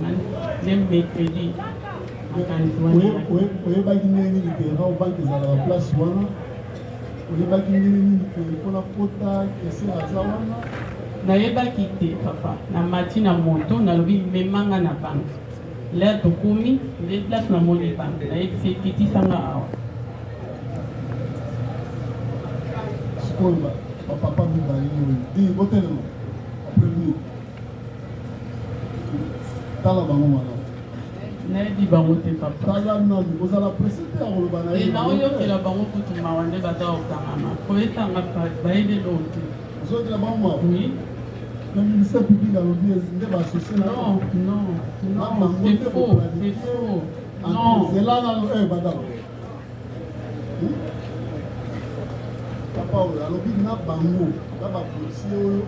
Même mercredi. Oye bagine ni ke na banque za la place wana. Oye bagine ni ke pona kota kese azawana. Na yeba kite papa na mati na moto na lobi memanga na banque. Là to komi les places na moni banque. Na yeba kiti sanga awa. Skolba papa mi bali ni. Di botelemo. Après lui. Tala bango wana. Na yeba bango te papa. Tala na ozala précédé a roloba na ye. Na oyo ke la bango kutu mawande bata okangama. Ko etanga pa baide do te. Zo de la bango. Oui. Le ministère public a lobby est associé là. Non, c'est faux, c'est faux. Non. C'est là dans le badalo. Papa, a lobby na bango, na ba policier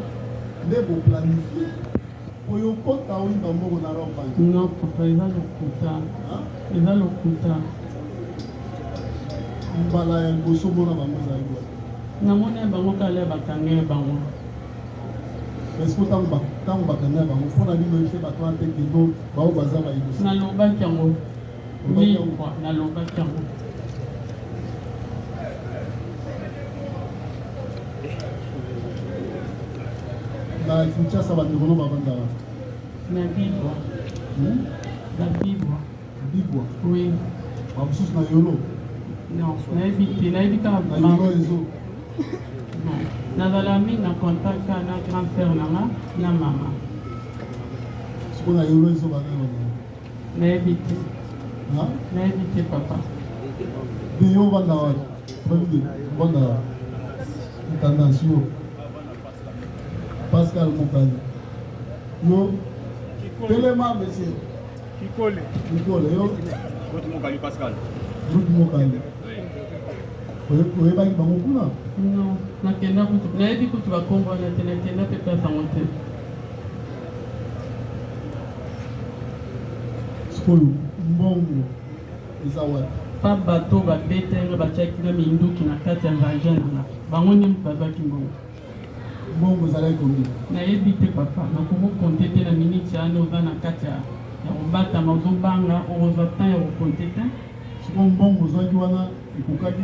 ne bo planifier. Oyo kota oyi bango na roba. Non, papa, ils ont le quota. Ils ont le quota. Mbala ya boso bona bango za yo. Na mona bango kale bakange bango. Est-ce que tant bakana bango fona bino fait bato ante kendo ba o baza ba ido. Na loba kyango. Oui, na loba kyango. Na Kinshasa ba ndikono ba banda. Na Bibwa. Na Bibwa. Bibwa. Oui. Ba mususu na yolo. Non, na ebika na yolo ezo. Non. Nazala mingi na contact na grand frère nanga na mama. Siko na yolo ezo bana. Na ebite. Ha? Na ebite papa. Yo banda wa. Banda. Intention. Pascal Mokali. Yo. Téléma monsieur. Kikole. Yo. Route Mokali Pascal. Route Mokali. Oye baki bango kuna? Non, nakenda kutu. Na ebi kutu bakombo na tena kenda pe place en hôtel. Skolo mbongo izawa. Pa bato ba bete ba chaki na minduki na kati ya vagin na. Bango ni mbazaki mbongo. Mbongo zalai kombi. Na ebi te papa, na kuko konte te na minute ya no na kati ya robata mazo banga oza tan ya konte te. Siko mbongo zaki wana ikukaki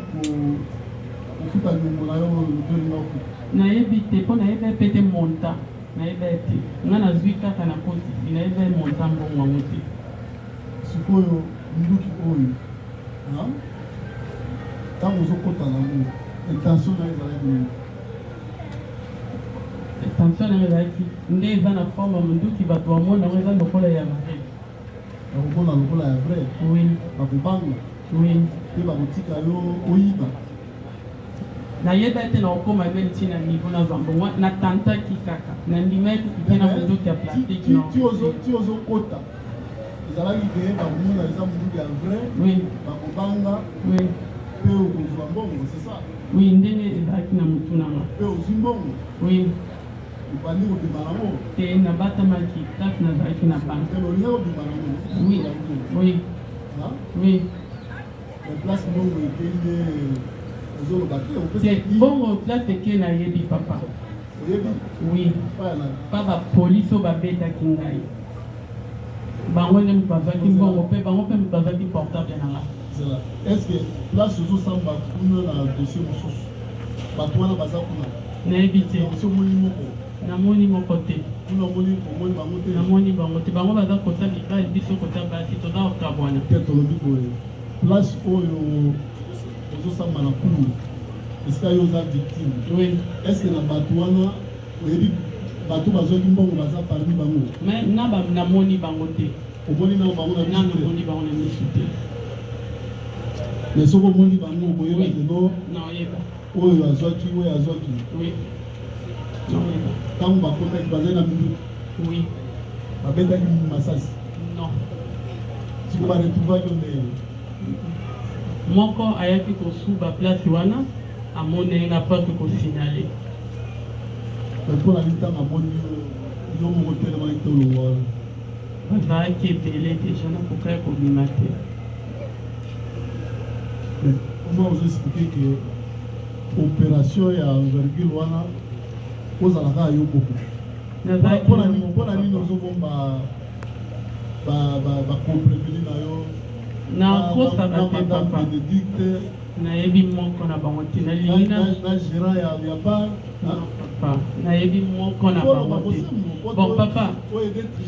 kufuta nyungu na yo ndoli na ofu. Na ebi te po na ebe pete monta. Na ebe te. Nga na zwi kaka na koti, na ebe monta mbongo wango te. Sikoyo nduki oyo. Ha? Tango zokota na mo. Intention na ezalaki nini? Intention na ezalaki nde eza na forme munduki bato bamona ngo eza lokola ya vrai. Bakobona lokola ya vrai? Oui. Bakobanga? Oui. Pe bakotika yo oyiba? Nayeba ete na okoma ebe ntina niveau na zambongo na tantaki kaka na ndima ete kupe na munduki ya plastique na ti ozokota ezalaki ke bakomona eza munduki ya vrai? Oui. Bakobanga? Oui. Pe okozwa mbongo, c'est ça? Oui, ndenge ezalaki na mutu nanga. Pe ozwi mbongo? Oui. Obandi kobima nango? Te nabatamaki place nazalaki na banque. Te olinga kobima nango? Oui. Oui. Oui. La place mbongo ekende ozoloba te bongo place eke nayebi papa. Oyebi? Oui. Pa bapolisi oyo babetaki ngai bango nde moto bazwaki mbongo mpe bango mpe moto bazwaki portable nanga. Est-ce que place ozosamba kuna na dossier mosusu bato wana baza kuna? Nayebi te. Omoni moko? Namoni moko te. Kuna omoni bango te? Namoni bango te. Bango baza kota mibali biso kota basi toza kokabwana. Te tolobi boye place oyo ozosamba na kuna esika yo oza victime? Oui. Est-ce que na bato wana oyebi bato bazwaki mbongo baza parmi bango? Mais namoni bango te. Omoni na bango na misu te? Namoni bango na misu te. Mais soko omoni bango boyeba lelo naoyeba oyo azwaki oyo azwaki? Oui. Naoyeba. Ntango bakotaki bazali na minduki? Oui. Babetaki masasi? Non. Siko baretrouvaki onde? Moko ayaki kosuba place wana amone nga pa kosignale. Mpona ntango amoni yo moko telemaki tolongo wana bazalaki ebele deja nakokaya kobima te. Comment vous expliquez que opération ya envergure wana ozalaka yo beaucoup? Mpona nini ozobomba bacompréveni na yo nakosaka te papa Bénédicte nayebi moko na bango te nalingi na gérant ya bar papa nayebi moko na bango te bon papa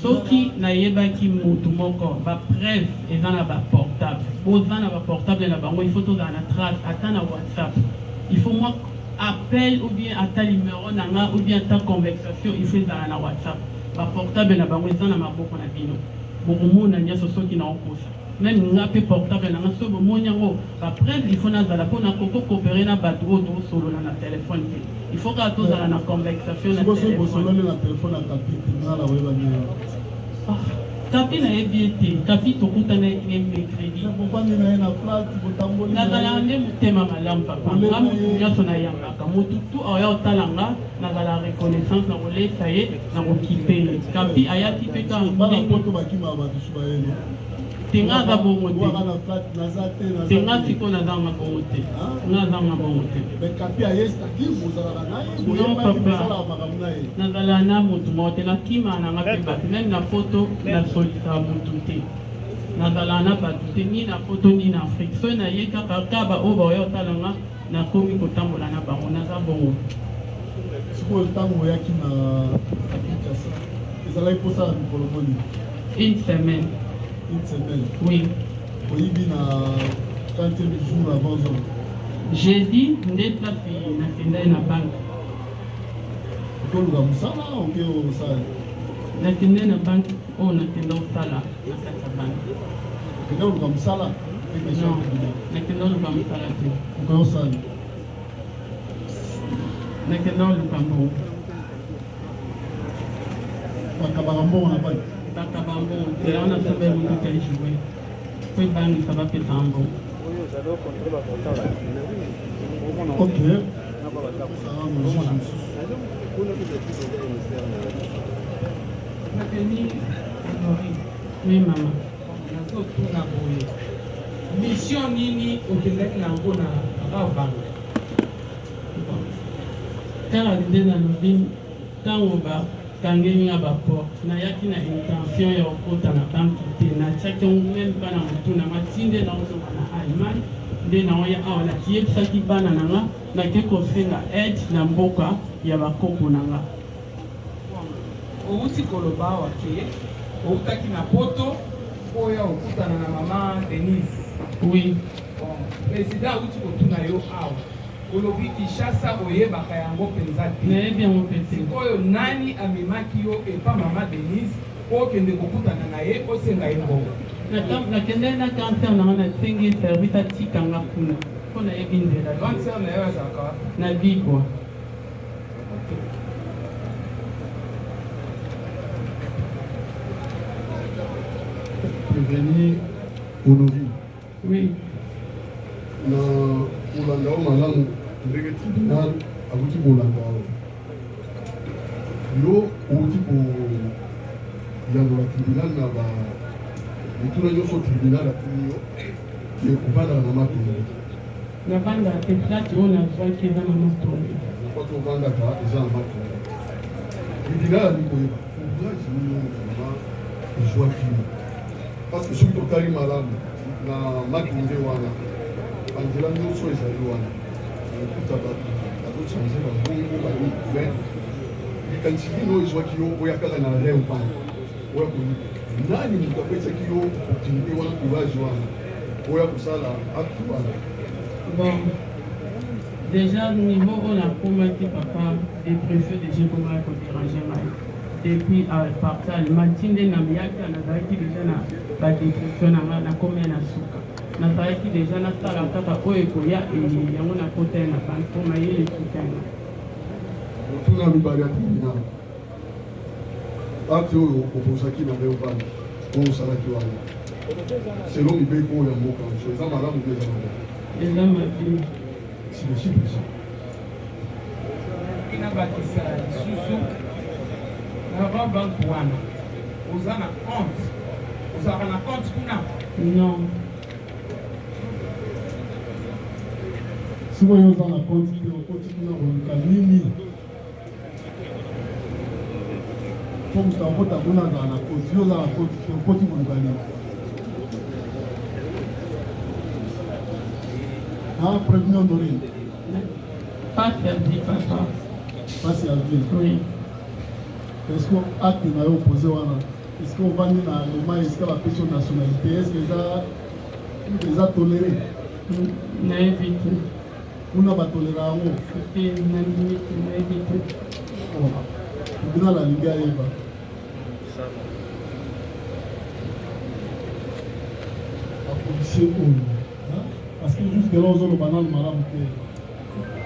soki nayebaki mutu moko bapreve eza na baportable boza na baportable na bango il faut tozala na trace ata na whatsapp il faut moi appel ou bien ata numéro na nga ou bien ata conversation il faut ezala na whatsapp baportable na bango eza na maboko na bino bokomona nyonso soki na okosa même nga mpe portable na nga so bomoni yango bapreve il faut nazala mpona kokokopere na bato oyo tosolola na telefone te il faut kaka tozala na conversation na telefone tapi nayebi ete tapi tokutana ye mercredi nazala nde motema malamu papa nga motu nyonso nayambaka motu tu oya otala nga nazala reconnaissance na kolesa ye na kokipe ye kapi ayaki mpe tenga aza bongo te tenga siko nazanga bongo te nga azanga bongo te non papa nazala na motu moko te nakima nanga mpe bato meme na poto nasolisaka motu te nazala na bato te ni na poto ni na afrique soki naye kaka kaba oyo baoya otala nga nakomi kotambola na bango naza bongo sikoyo ntango oyaki na kinshasa ezalaki kosala mikolo moni une semaine. Oui. J'ai dit, on est placé dans la banque. La banque, on a tenu au sala, non, Bakabambo, c'est là on a trouvé beaucoup de jouer. Puis bang, ça va péter en bon. Ok. Oui, maman. Mission nini okendaki nango na bang. Kala dide na lobin, tango ba kangeni ya baporte nayaki na intention ya kokota na banki te natiaki yango meme bana motu na matinde na ozonga na allemagne nde naoya awa nakiyebisaki bana na nga nake kosenga aide na mboka ya bakoko na nga outi koloba awa ke outaki na poto oyo okutana na mama Denise. Oui. Président outi kotuna yo awa olobi Kinshasa oyebaka yango penza te. Nayebi yango pete. Sikoyo nani amemaki yo epa mama Denise okende kokutana na ye osenga ye mbongo. Nakende na cancer na nga nasengi service atikanga kuna mpo nayebi nzela grande sœur na yo azalaka na bibwa. Prévenir Honorine. Oui. Na kolanda o malamu ndenge tribunal akuti kolanda yo outi koyangola tribunal na mituna nyonso tribunal atuni yo ekuvandaka na matongo navandaka te plate oyo nazwaki eza na matongo kwati ovandaka eza na matongo tribunal ali koyeba ouvrage nini vraiment ezwaki yo parce que soki totali malamu na matonge wana banzela nyonso ezali wana okuta bato azochange babongo bani mais likanisi nini oyo ezwaki yo oya kaka na rein mpana oya koyiba nani moto apesaki yo opportunité wana courage wana oya kosala acte wana bon déjà niveau oyo nakomaki papa dépression déjà ekomaki koderange ngai depuis parti allemand nde na miyaki nazalaki déjà na badépression na ngai nakomi na suka nazalaki déjà nasala kaka oyo ekoya yango nakota ye na banke mpo mayele ekitanga otuna mibale ya tribunal acte oyo opesaki na leo banke oyo osalaki wana selon mibeko oyo ya mboka so eza malamu mpe eza malamu eza mabe silesipesa ina bakisa lisusu na banke wana oza na compte ozalaka na compte kuna non sikoyo oza na compte te okoti kuna koluka nini Comme tu as voté à Bouna dans la côte, tu as la côte, tu as côté Mongolie. Ah, prévenir Dorine. Pas servi, papa. Pas servi. Oui. Est-ce qu'on a acte n'a opposé est-ce qu'on va dire dans le moment, est-ce que la question de nationalité, est-ce que les a toléré? N'a évité. On n'a pas toléré à vous. C'était une limite, n'a évité. On a la Liga Eva. La policier, parce que jusque là, on a le banal madame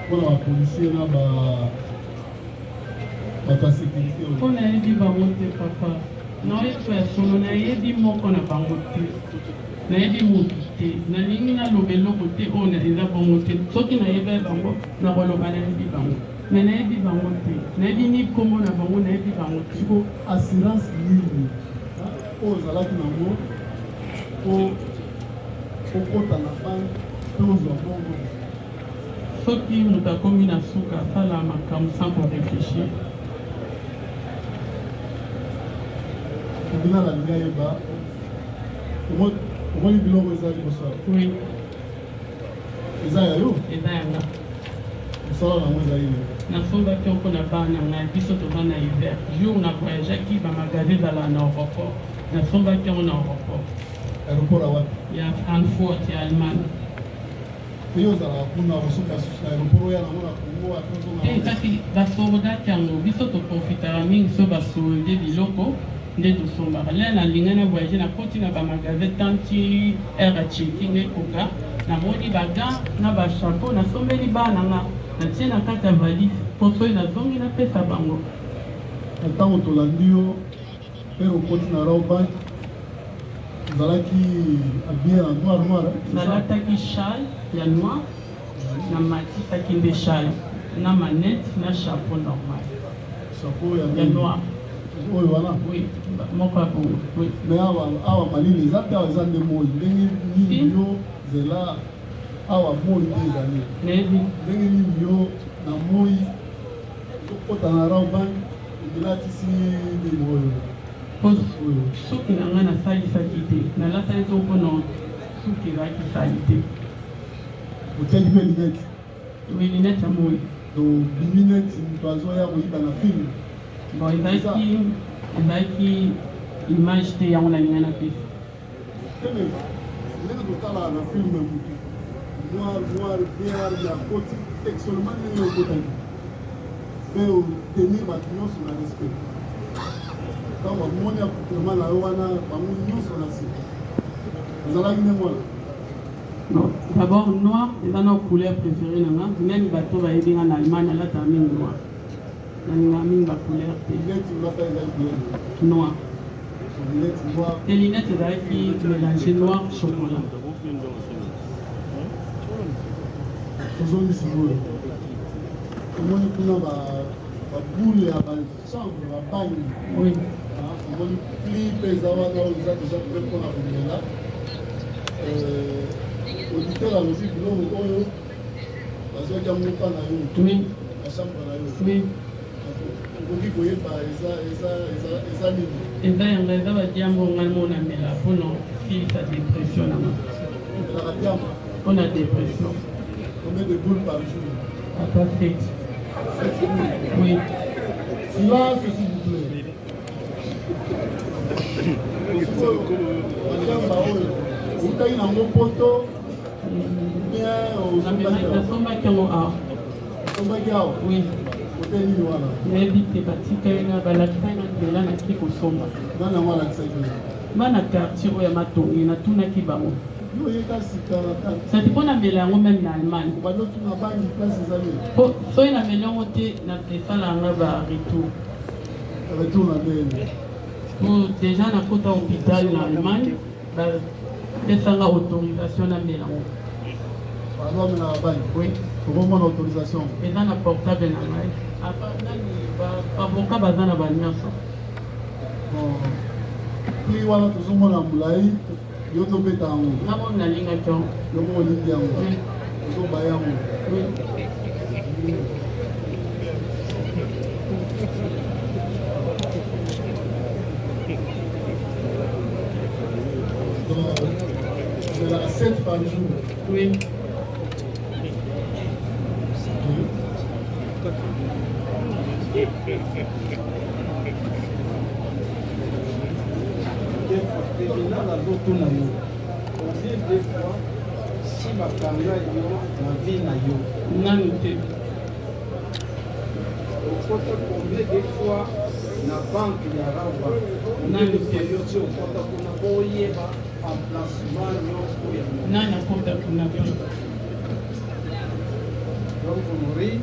pour la policier, la sécurité. On a dit bangote papa. Non, il faut on a dit mon qu'on a bangote. Na yedi moté. Na lingi na lobelo côté on a déjà bangote. Ce qui n'a yeba bango na roloba na yedi bango. Mais na yedi bangote. Na yedi ni comment na bango na yedi bangote. Siko assurance ligne. O zalaki na mo. O kota na banque. Tozo bongo. Ce qui nous a commis na souka ça la makam sans pour réfléchir. Bina la Liga Eba. Comment les bilans vous avez ça? Oui. Ils ont eu. Et là. Ça là, vous avez eu. Na somba qui on a pas na biso to na hiver. Jour na voyage qui va magasin dans l'aéroport. Na somba qui on a aéroport. Aéroport à what? Il y a Francfort et Allemagne. Et vous allez kuna usuka aéroport ya na mona Congo à Et kati basoda kango biso to profitera mingi so basonde biloko. Nde tosombaka lelo nalinga na voyage na koti na bamagasin tanti air cheki nde koka namoni baga na bachapeau nasombeli bana nga natie na kati ya valise poso oyo nazongi napesa bango ntango tolandi yo mpe okoti na raobank ozalaki abie na noir nalataki chale ya noir na matisaki nde chale na manete na chapeau normal chapeau ya noir oyo wana oui moko ya bongo oui mais awa malili eza mpe awa eza nde moi ndenge nini yo zela awa moi nde ezali nayebi ndenge nini yo na moi okota na raobank elatisi nini oyo soki na ngai nasalisaki te nalataki to mpona soki ezalaki sali te otiaki mpe linete oui linete ya moi donc biminete moto azoya koyiba na filme bon ezalaki image te yango nalinga na pesa teme ndenge totala na filme motu noir biar ya koti seulement ndenge okotaki mpe otenir bato nyonso na respect ntango bamoni accoutrement na yo wana bango nyonso na se ezalaki ndenge wana non d'abord noir eza na couleur préféré na nga nani bato bayebi nga na allemagne alataka mingi noir nalinga mingi bacouleur te linete olata ezali bien noir linete noir te linete ezalaki mélange noir chocolat tozongisi oyo omoni kuna baboule ya bachambre babangi oui omoni pli mpe eza wana oyo eza deja mpe mpona komela auditeur alobi biloko oyo bazwaki yango mpa na yo oui na chambre na yo oui okoki koyeba eza nini eza yango eza badiambo ngai mona mela mpona silisa dépression na nga elaka diamba mpona dépression combien de boules par jour ata 7 oui silence s'il vous plaît badiamba oyo outaki nango poto nasombaki yango awa osombaki awa oui kote nini wana nayebi te batikali na balakisai na nzela naki kosomba nani yango alakisaki bana quartier oyo ya matongi natunaki bango yo oyeka sika na kati sati mpo namela yango meme na allemagne bandotuna bangi place ezali soki namela yango te esala yanga baretour retour na ndenge po déjà nakota hôpital na allemagne bapesanga autorisation namela yango bazomela bangi oui okomona autorisation eza na portable na ngai avocat baza na banyonso pli wana tozomona molai yo tobeta yango nabo nalingaki yango yoko olingi yango oui ozobaya yango oui C'est la 7 par jour. Oui. Maintenant, la loto na yo. Combien de fois, si bakanga yo, la vie na yo. Nani te. Combien de fois, na banque ya Rawa. Nani te yo ti okota kuna boyeba emplacement yo ya. Nani akota kuna bien. Donc on aurait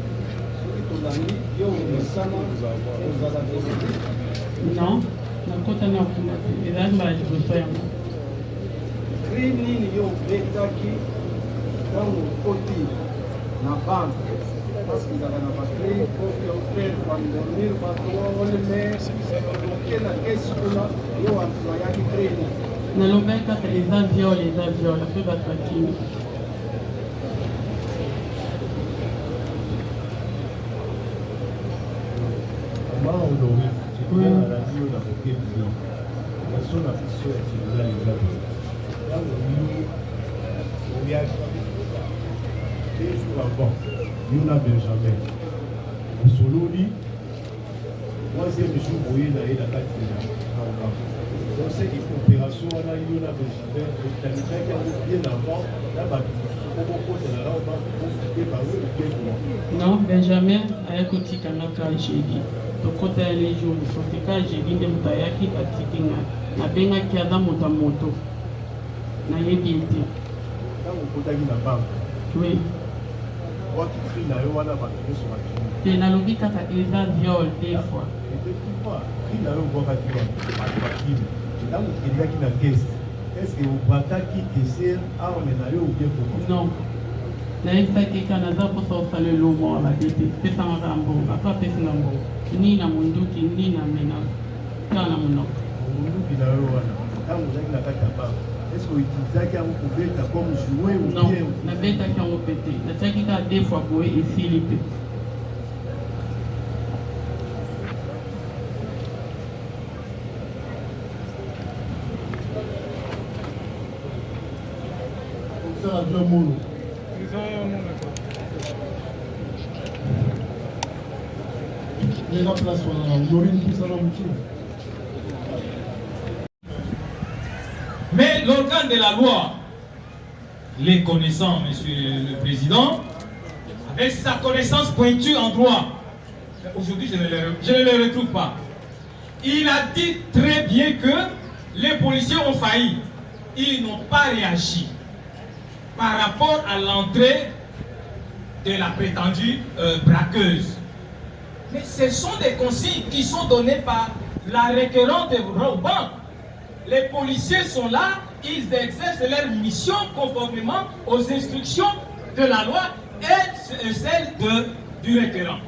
soki tolandi yo omesana ozala décédé. Non. Nakota na kuna te. Ezali mbala liboso yango. Crime nini yo obetaki ntango okoti na banque parce que ezalaka na baclé oyo ofere bandormir bato oleme oke na kesi kuna yo employaki crime. Nalobaki kaka eza viole mpe bato bakimi. Yuna Benjamin Sololi troisième jour voyez na la carte donc c'est une opération à Yuna Benjamin qui a bien avant là-bas Non, Benjamin ayakotikanga ka jeudi tokota ya les jours soki ka jeudi nde moto ayaki atikinga nabengaki aza moto ya moto nayebi ete ntango okotaki na banke oui te nalobi kaka eza viole des fois ntango okendaki na kese estce obataki kese arme na yo obie non nayebisaki kaka naza mposa osala elomo ya babebe pesangaka mbongo aka apesinga mbongo ni na monduki ni na mena kaka na monoko monduki na yo wana ntango ozaki na kati ya banke est-ce que outilisaki yango kobeta comme jouer ou non bien nabetaki yango mpe te natiaki kaka des fois boye esili mpe Ça a deux mots. Mais la place, on aurait une pousse à la moitié. Mais l'organe de la loi, les connaissants, Monsieur le Président, avec sa connaissance pointue en droit, aujourd'hui je ne le retrouve pas. Il a dit très bien que les policiers ont failli. Ils n'ont pas réagi par rapport à l'entrée de la prétendue braqueuse. Mais ce sont des consignes qui sont données par la requérante au banc. Les policiers sont là, ils exercent leur mission conformément aux instructions de la loi et celles du requérant.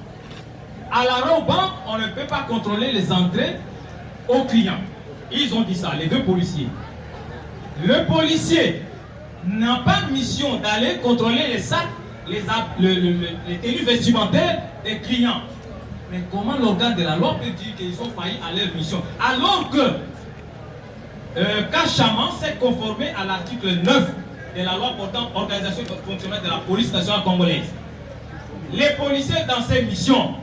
À la banque, on ne peut pas contrôler les entrées aux clients. Ils ont dit ça, les deux policiers. Le policier n'a pas mission d'aller contrôler les sacs, les tenues vestimentaires des clients. Mais comment l'organe de la loi peut dire qu'ils ont failli à leur mission alors que Cachaman s'est conformé à l'article 9 de la loi portant organisation et fonctionnement de la police nationale congolaise. Les policiers dans ces missions,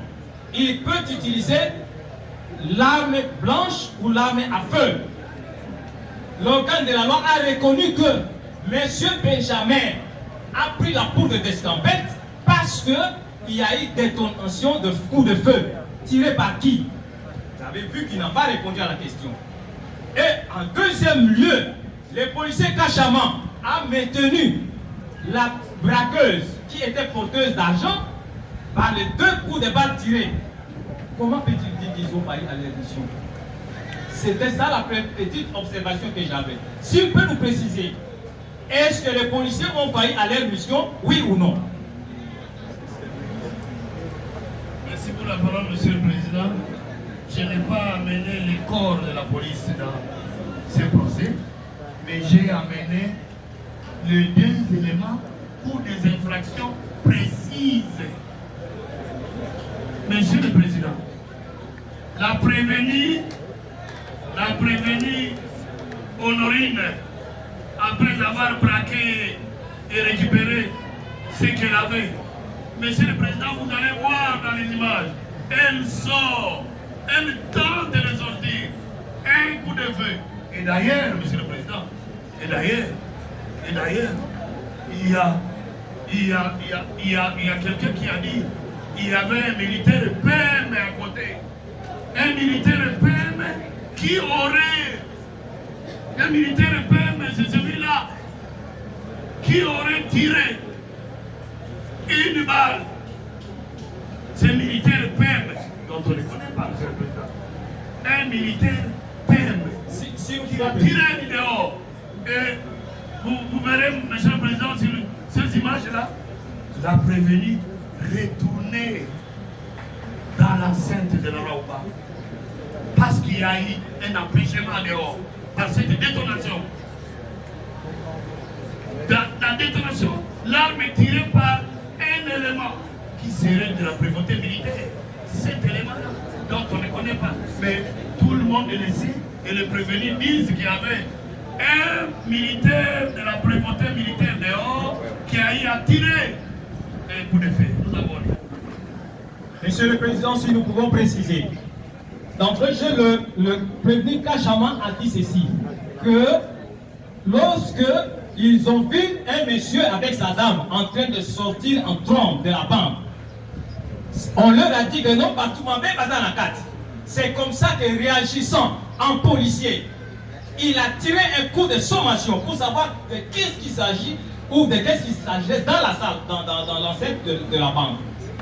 ils peuvent utiliser l'arme blanche ou l'arme à feu. L'organe de la loi a reconnu que M. Benjamin a pris la poudre d'escampette parce qu'il y a eu détonation de coups de feu tirés par qui? Vous avez vu qu'il n'a pas répondu à la question. Et en deuxième lieu, les policiers Cachaman a maintenu la braqueuse qui était porteuse d'argent par les deux coups de balle tirés. Comment peut-il dire qu'ils ont failli à leur mission? C'était ça la petite observation que j'avais. S'il peut nous préciser, est-ce que les policiers ont failli à leur mission, oui ou non? Merci pour la parole, Monsieur le Président. Je n'ai pas amené les corps de la police dans ce procès, mais j'ai amené les deux éléments pour des infractions précises. Monsieur le Président, la prévenue Honorine après avoir braqué et récupéré ce qu'elle avait. Monsieur le Président, vous allez voir dans les images, elle sort, elle tente de les sortir, un coup de feu. Et d'ailleurs, Monsieur le Président, il y a quelqu'un qui a dit il y avait un militaire PM à côté. Un militaire PM qui aurait... Un militaire PM, c'est celui-là qui aurait tiré une balle. C'est un militaire PM dont on ne connaît pas, Monsieur le Président. Un militaire PM qui a tiré du dehors. Et vous verrez, Monsieur le Président, sur ces images-là, l'a prévenu retourner dans l'enceinte de la Raouba. Parce qu'il y a eu un empêchement dehors. Par cette détonation. La détonation, l'arme est tirée par un élément qui serait de la prévôté militaire. Cet élément-là, dont on ne connaît pas. Mais tout le monde le sait et les prévenus disent qu'il y avait un militaire de la prévôté militaire dehors qui a eu à tirer un coup de feu. Nous avons dit. Monsieur le Président, si nous pouvons préciser. D'entrée, le prévenu Kachama a dit ceci, que lorsque ils ont vu un monsieur avec sa dame en train de sortir en trompe de la banque, on leur a dit que non, pas tout le monde pas dans la carte. C'est comme ça que réagissant en policier, il a tiré un coup de sommation pour savoir de qu'est-ce qu'il s'agit ou de qu'est-ce qu'il s'agit dans la salle, dans l'enceinte de la banque.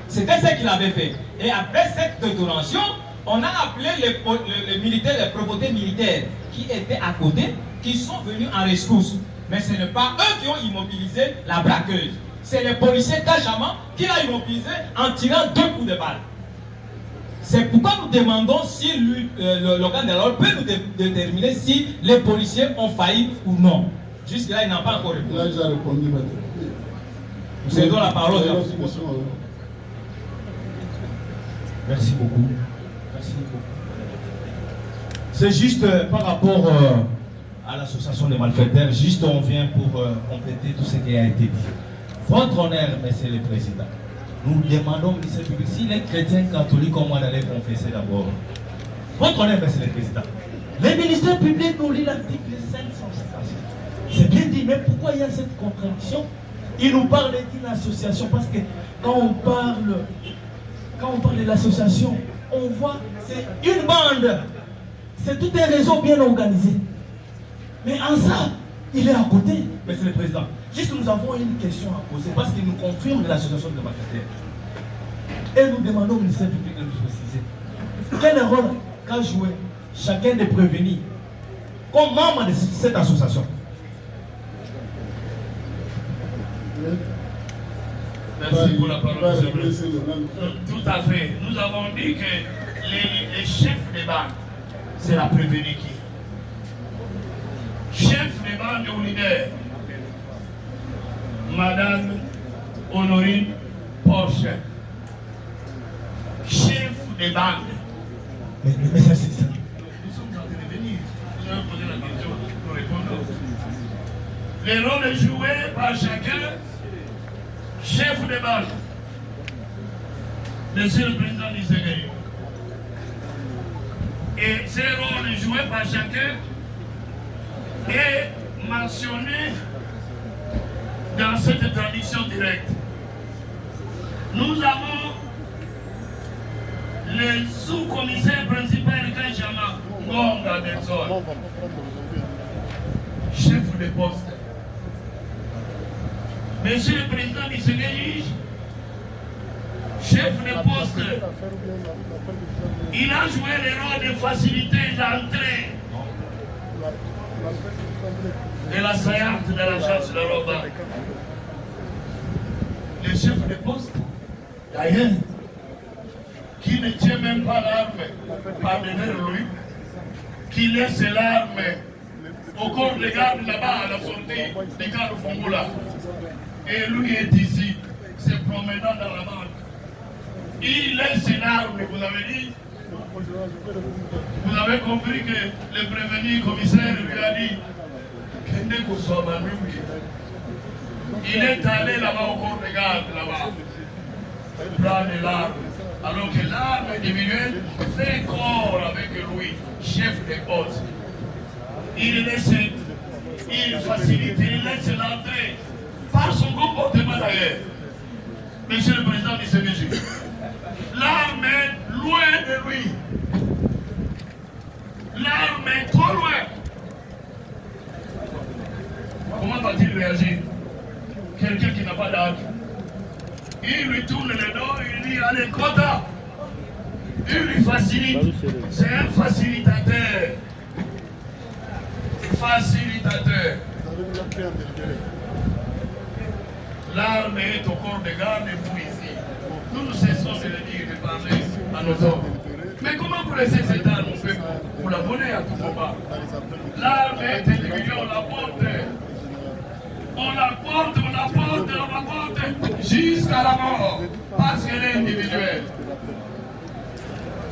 C'était ce qu'il avait fait. Et après cette détonation, on a appelé les militaires, les prévôtés militaires qui étaient à côté, qui sont venus en rescousse. Mais ce n'est pas eux qui ont immobilisé la braqueuse. C'est le policier Kachama qui l'a immobilisé en tirant 2 coups de balle. C'est pourquoi nous demandons si l'organe de la loi peut nous déterminer si les policiers ont failli ou non. Jusque-là, il n'a pas encore répondu. Là, j'ai répondu maintenant. Nous cédons la parole. Merci beaucoup. C'est juste par rapport à l'association des malfaiteurs, juste on vient pour compléter tout ce qui a été dit. Votre honneur, Monsieur le Président, nous demandons au ministère public, si les chrétiens catholiques comme moi d'aller confesser d'abord. Votre honneur, Monsieur le Président, le ministère public nous lit l'article 555. C'est bien dit, mais pourquoi il y a cette contradiction? Il nous parle d'une association, parce que quand on parle de l'association, on voit c'est une bande, c'est tout un réseau bien organisé. Mais en ça, il est à côté, Monsieur le Président. Juste nous avons une question à poser parce qu'il nous confirme de l'association de malfaiteurs. Et nous demandons au ministère public de nous préciser quel rôle qu'a joué chacun des prévenus comme membre de cette association. Merci pour la parole, Monsieur le Président. Tout à fait. Nous avons dit que les chefs des bandes, c'est la prévenue qui. Chef des bandes ou leader, Madame Honorine Porsche. Chef des bandes. Mais ça, c'est ça. Nous sommes en train de venir. Nous allons poser la question pour répondre. Les rôles joués par chacun, chef de banque, Monsieur le Président du Sénégal. Et ces rôles joués par chacun est mentionné dans cette tradition directe. Nous avons le sous-commissaire principal Kachama Ngonga Benson, chef de poste. Monsieur le Président du Sénégal, chef de poste, il a joué le rôle de faciliter l'entrée de l'assaillante de l'agence de Roba. Le chef de poste, d'ailleurs, qui ne tient même pas l'arme par derrière lui, qui laisse l'arme au corps de garde là-bas à la sortie du camp de Fungula. Et lui est ici, se promenant dans la banque. Il laisse l'arme, vous avez dit. Vous avez compris que le prévenu commissaire lui a dit que Il est allé là-bas au corps de garde, là-bas, prendre l'arme. Alors que l'arme individuelle fait corps avec lui, chef des hôtes. Il facilite, il laisse l'entrée par son comportement d'ailleurs. Monsieur le Président du CNG, l'arme est loin de lui. L'arme est trop loin. Comment va-t-il réagir? Quelqu'un qui n'a pas d'arme. Il lui tourne le dos, il dit allez, quota. Il lui facilite. C'est un facilitateur. Facilitateur. L'arme est au corps de garde et vous ici. Nous ne cessons de le dire, de parler à nos hommes. Mais comment vous laissez cette arme au peuple? Vous la volez à tout moment. L'arme est individuelle, on la porte. On la porte, on la porte, on la porte jusqu'à la mort. Parce qu'elle est individuelle.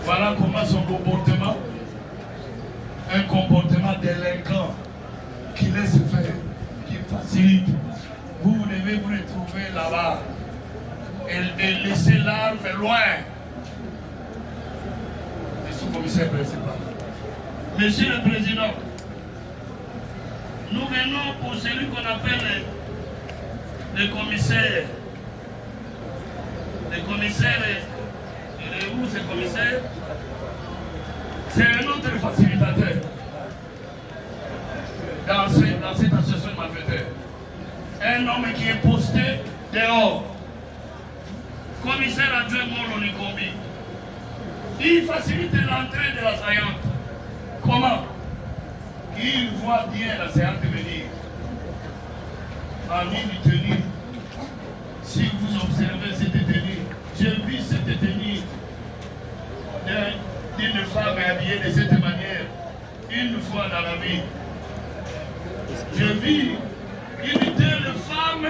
Voilà comment son comportement. Un comportement délinquant qui laisse faire, qui facilite. Vous devez vous retrouver là-bas et laisser l'arme loin. Le sous-commissaire principal. Monsieur le Président, nous venons pour celui qu'on appelle le commissaire. Le commissaire, il est où ce commissaire? C'est un autre facilitateur dans cette association de malfaiteurs. Un homme qui est posté dehors. Commissaire adjoint Molo Nikombi. Il facilite l'entrée de l'assaillante. Comment? Il voit bien l'assaillante venir. En ligne de tenue. Si vous observez cette tenue, j'ai vu cette tenue d'une femme habillée de cette manière une fois dans la vie. Je vis une telle femme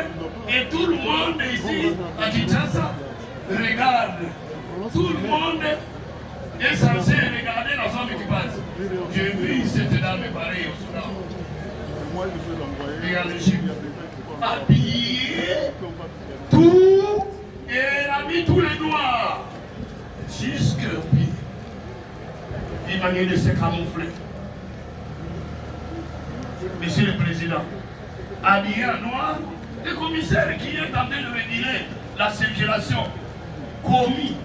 et tout le monde ici à Kinshasa regarde. Tout le monde est censé regarder la femme qui passe. J'ai vu cette dame pareille au Soudan et en Égypte. Habillée, tout, et elle a mis tous les doigts jusqu'au pied. Une manière de se camoufler. Monsieur le Président, habillé en noir, le commissaire qui est en train de réguler la circulation, commis,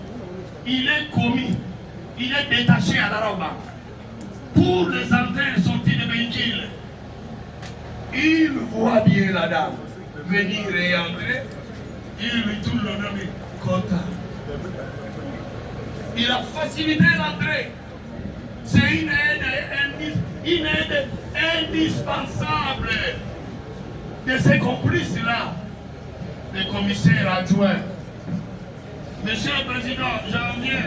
il est commis, il est détaché à la robe pour les entrées et sorties de véhicules. Il voit bien la dame venir et entrer, il lui tourne le nom de quota. Il a facilité l'entrée. C'est une aide indispensable de ces complices-là, les commissaires adjoints. Monsieur le Président, j'en viens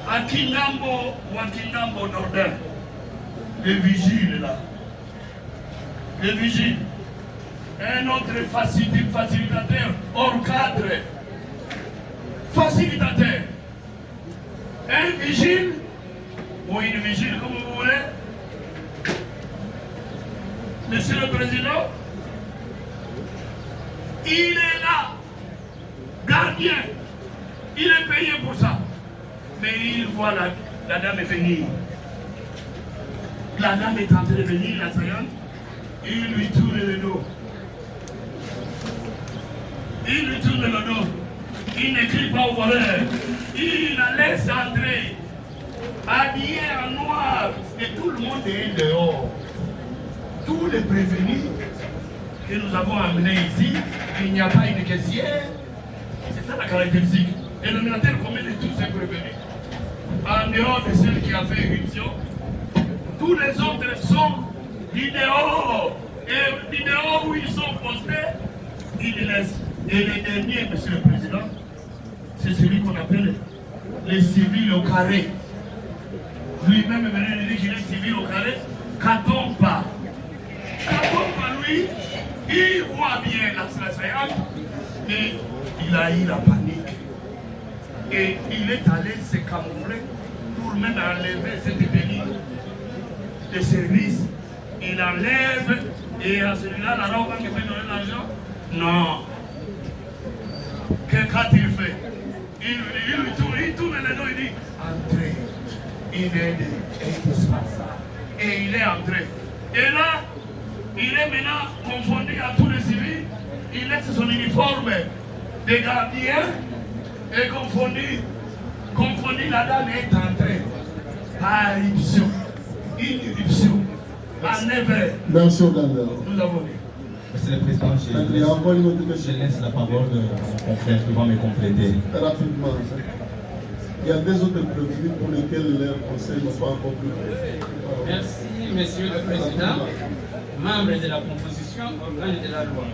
à Kingambo ou à Kingambo Nordin, les vigiles là. Les vigiles. Un autre facilitateur hors cadre. Facilitateur. Un vigile ou une vigile, comme vous voulez. Monsieur le Président, il est là, gardien, il est payé pour ça. Mais il voit la dame venir. La dame est en train de venir, l'assaillante, il lui tourne le dos. Il lui tourne le dos. Il n'écrit pas au voleur. Il la laisse entrer. Habillé en noir. Et tout le monde est dehors. Tous les prévenus que nous avons amenés ici, il n'y a pas une caissière. C'est ça la caractéristique. Et le militaire commun de tous ces prévenus. En dehors de celle qui a fait éruption, tous les autres sont du dehors. Et du dehors où ils sont postés, ils les laissent. Et le dernier, Monsieur le Président, c'est celui qu'on appelle les civils au carré. Lui-même venait de dire qu'il est civil au carré. Katompa. Katompa, lui, il voit bien l'assaillante, mais il a eu la panique. Et il est allé se camoufler pour même enlever cette tenue de service. Il enlève Et à celui-là, la robe qui peut donner l'argent? Non. Qu'a-t-il fait? Il tourne les dos, il dit entrez. Il est indispensable. Et il est entré. Et là, il est maintenant confondu à tous les civils. Il laisse son uniforme de gardien et confondu, la dame est entrée. Par irruption. Une irruption. À 9h. Merci au Gandalf. Nous avons vu. Monsieur le Président, je laisse la parole à mon frère qui va me compléter. Rapidement. Il y a des autres prévenus pour lesquels leur conseil n'a pas encore pris. Merci, Monsieur le Président, membre de la composition, organe de la loi.